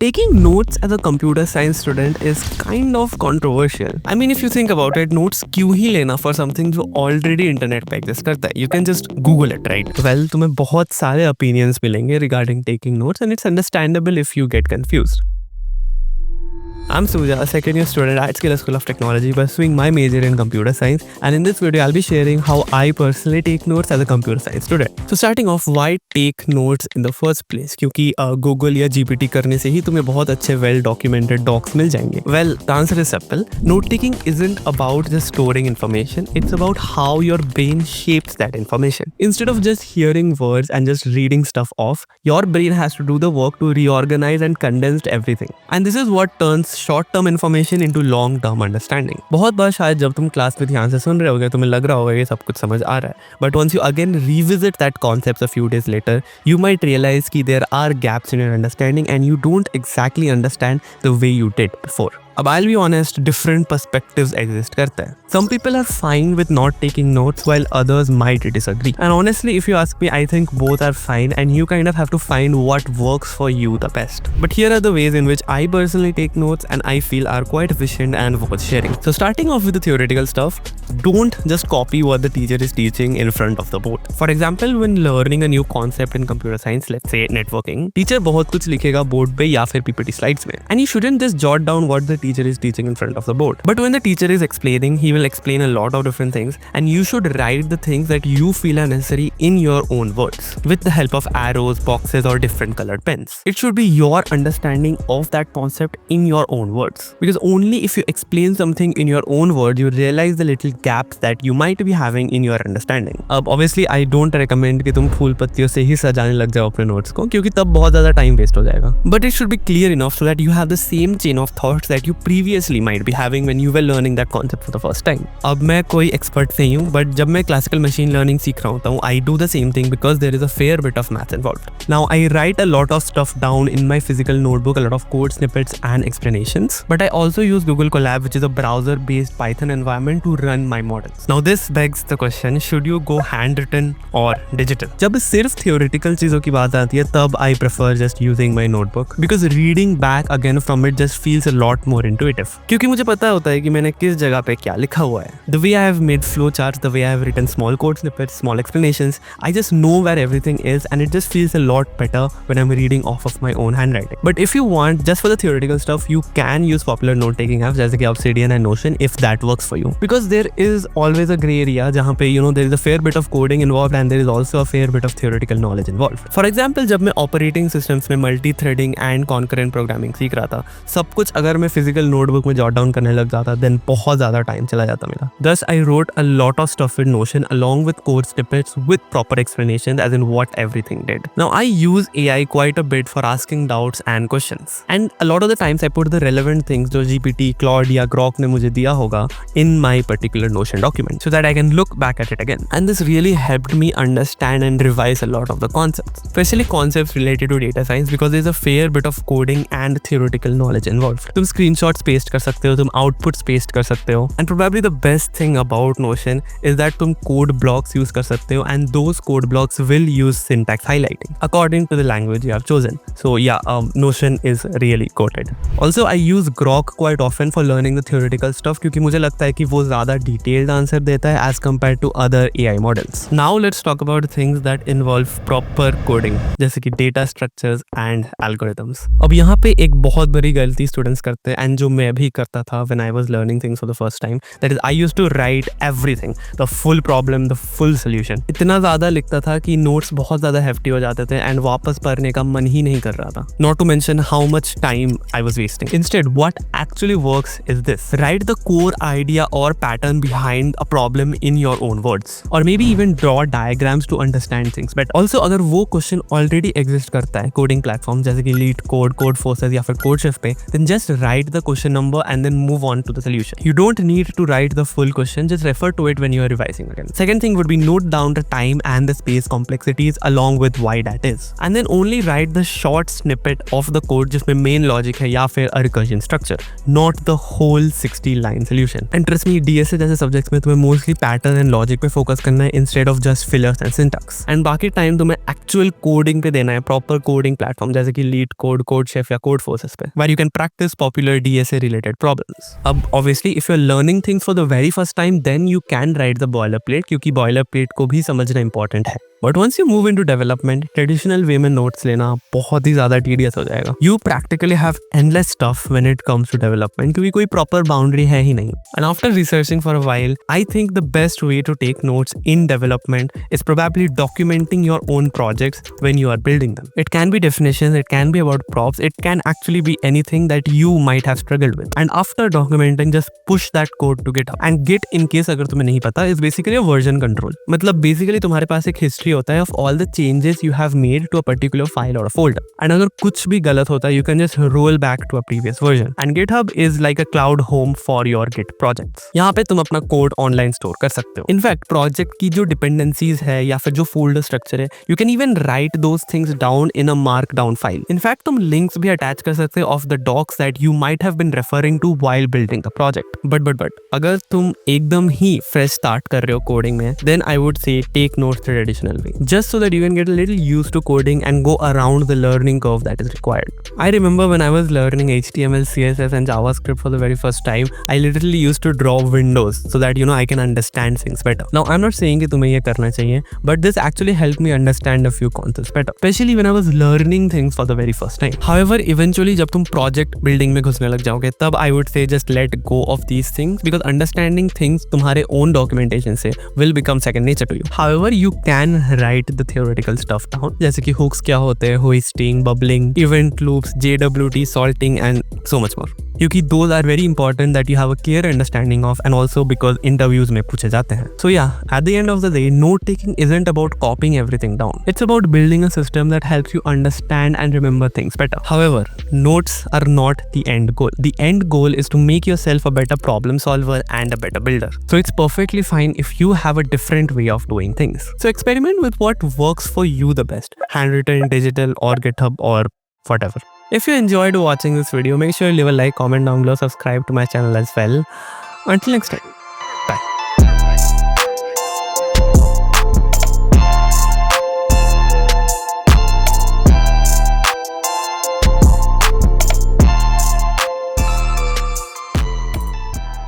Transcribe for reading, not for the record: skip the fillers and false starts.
Taking notes as a computer science student is kind of controversial. I mean, if you think about it, notes क्यों ही लेना for something जो already internet पे exist करता है? You can just Google it, right? Well, तुम्हें बहुत सारे opinions मिलेंगे regarding taking notes, and it's understandable if you get confused. I'm Suja, a second-year student at Skilla School of Technology, pursuing my major in computer science, and in this video, I'll be sharing how I personally take notes as a computer science student. So starting off, why take notes in the first place? क्योंकि Google या GPT करने से ही तुम्हें बहुत अच्छे well-documented docs मिल जाएंगे. Well, the answer is simple. Note-taking isn't about just storing information. It's about how your brain shapes that information. Instead of just hearing words and just reading stuff off, your brain has to do the work to reorganize and condense everything. And this is what turns short term information into long term understanding. बहुत बार शायद जब तुम class में ध्यान से सुन रहे होगे तुम्हें लग रहा होगा ये सब कुछ समझ आ रहा है, but once you again revisit that concepts a few days later you might realise कि there are gaps in your understanding and you don't exactly understand the way you did before. अब I'll be honest, different perspectives exist करते हैं. Some people are fine with not taking notes while others might disagree. And honestly, if you ask me, I think both are fine and you kind of have to find what works for you the best. But here are the ways in which I personally take notes and I feel are quite efficient and worth sharing. So starting off with the theoretical stuff, don't just copy what the teacher is teaching in front of the board. For example, when learning a new concept in computer science, let's say networking, teacher बहुत कुछ लिखेगा board पे या फिर PPT slides में. And you shouldn't just jot down what the teacher is teaching in front of the board. But when the teacher is explaining, he will explain a lot of different things and you should write the things that you feel are necessary in your own words with the help of arrows, boxes or different colored pens. It should be your understanding of that concept in your own words, because only if you explain something in your own words you realize the little gaps that you might be having in your understanding. Obviously I don't recommend कि तुम फूल पत्तियों से ही सजाने लग जाओ अपने notes को, क्योंकि तब बहुत ज़्यादा टाइम वेस्ट हो जाएगा. But it should be clear enough so that you have the same chain of thoughts that you previously might be having when you were learning that concept for the first time. अब मैं कोई expert नहीं हूँ, but जब मैं classical machine learning सीख रहा होता हूँ, I do the same thing because there is a fair bit of math involved. Now I write a lot of stuff down in my physical notebook, a lot of code snippets and explanations, but I also use Google Colab, which is a browser-based Python environment to run my models. Now this begs the question, should you go handwritten or digital? जब सिर्फ theoretical चीज़ों की बात आती है, तब I prefer just using my notebook because reading back again from it just feels a lot more intuitive. क्योंकि मुझे पता होता है कि मैंने किस जगह पे क्या लिखा हुआ है. The way I have made flowcharts, the way I have written small code snippets, small explanations, I just know where everything is and it just feels a lot better when I'm reading off of my own handwriting. But if you want, just for the theoretical stuff, you can use popular note-taking apps जैसे कि Obsidian and Notion if that works for you. Because there is always a gray area जहाँ पे there is a fair bit of coding involved and there is also a fair bit of theoretical knowledge involved. For example, जब मैं operating systems में multi-threading and concurrent programming सीख रहा था, सब कुछ अगर मैं physical notebook में jot down करने लग जाता, then बहुत ज़्यादा टाइम चला जाता मेरा. Thus, I wrote a lot of stuff with Notion along with code snippets with proper explanations as in what everything did. Now, I use AI quite a bit for asking doubts and questions. And a lot of the times I put the relevant things जो GPT, Claude या Grok ने मुझे दिया होगा in my particular Notion document so that I can look back at it again. And this really helped me understand and revise a lot of the concepts, especially concepts related to data science because there's a fair bit of coding and theoretical knowledge involved. तुम screenshots paste कर सकते हो, तुम outputs paste कर सकते हो, and probably the best thing about Notion is that तुम code blocks use कर सकते हो and those code blocks will use syntax highlighting according to the language you have chosen. So yeah, Notion is really goated. Also, I use Grok quite often for learning the theoretical stuff क्योंकि मुझे लगता है कि वो ज़्यादा detailed answer देता है as compared to other AI models. Now let's talk about things that involve proper coding जैसे कि data structures and algorithms. अब यहाँ पे एक बहुत बड़ी गलती students करते हैं and जो मैं भी करता था when I was learning things for the first time, that is I used to write everything, the full problem, the full solution. इतना ज़्यादा लिखता था कि notes बहुत ज़्यादा hefty हो जाते थे and वापस पढ़ने का मन ही नहीं कर रहा था. Not to mention how much time I was wasting. Instead, what actually works is this. Write the core idea or pattern behind a problem in your own words. Or maybe even draw diagrams to understand things. But also अगर वो question already exist करता है coding platform जैसे कि LeetCode, Codeforces या फिर CodeShift पे, then just write the question number and then move on to the solution. You don't need to write the full question, just refer to it when you are revising again. Second thing would be note down the time and the space complexities along with why that is. And then only write the short snippet of the code जिसमें main logic है या फिर a recursion structure, not the whole 60 line solution. And trust me, DSA जैसे subjects में तुम्हें mostly pattern and logic पे focus करना है instead of just fillers and syntax. And बाकी time तुम्हें actual coding पे देना है, proper coding platform जैसे कि LeetCode, CodeChef या CodeForces पे, where you can practice popular DSA related problems. अब obviously if you're learning things for the very first time, then you can write the boilerplate क्योंकि boilerplate को भी समझना important है. But once you move into development, traditional way में notes लेना बहुत ही ज़्यादा tedious हो जाएगा. You practically have endless stuff when it comes to development क्योंकि कोई proper boundary है ही नहीं. And after researching for a while, I think the best way to take notes in development is probably documenting your own projects when you are building them. It can be definitions, it can be about props, it can actually be anything that you might have struggled with. And after documenting, just push that code to GitHub. And Git, in case अगर तुम्हें नहीं पता, is basically a version control. मतलब basically तुम्हारे पास एक history होता है of all the changes you have made to a particular file or a folder. And अगर कुछ भी गलत होता है, you can just roll back to a previous version. And GitHub is like a cloud home for your Git projects. यहाँ पे तुम अपना कोड ऑनलाइन स्टोर कर सकते हो. इनफैक्ट प्रोजेक्ट की जो डिपेंडेंसीज है या फिर जो फोल्डर स्ट्रक्चर है, you can even write those things down in a markdown file. In fact तुम लिंक्स भी अटैच कर सकते हो of the docs that you might have been referring to while building the project. But अगर तुम एकदम ही fresh start कर रहे हो कोडिंग में, then I would say take notes the traditional way, just so that you can get a little used to coding and go around the learning curve that is required. I remember when I was learning HTML, CSS and JavaScript for the very first time, I literally used to draw windows so that I can understand things better. Now I'm not saying कि तुम्हें ये करना चाहिए, but this actually helped me understand a few concepts better, especially when I was learning things for the very first time. However, eventually जब तुम project building में घुसने लग जाओगे, तब I would say just let go of these things because understanding things तुम्हारे own documentation से will become second nature to you. However, you can write the theoretical stuff down, जैसे कि hooks क्या होते हैं, hoisting, bubbling, event loops, JWT, salting and so much more. क्योंकि those are very important that you have a clear understanding of and also because interviews में पूछे जाते हैं. So yeah, at the end of the day, note taking isn't about copying everything down. It's about building a system that helps you understand and remember things better. However, notes are not the end goal. The end goal is to make yourself a better problem solver and a better builder. So it's perfectly fine if you have a different way of doing things. So experiment with what works for you the best. Handwritten, digital or GitHub or whatever. If you enjoyed watching this video, make sure you leave a like, comment down below, subscribe to my channel as well. Until next time.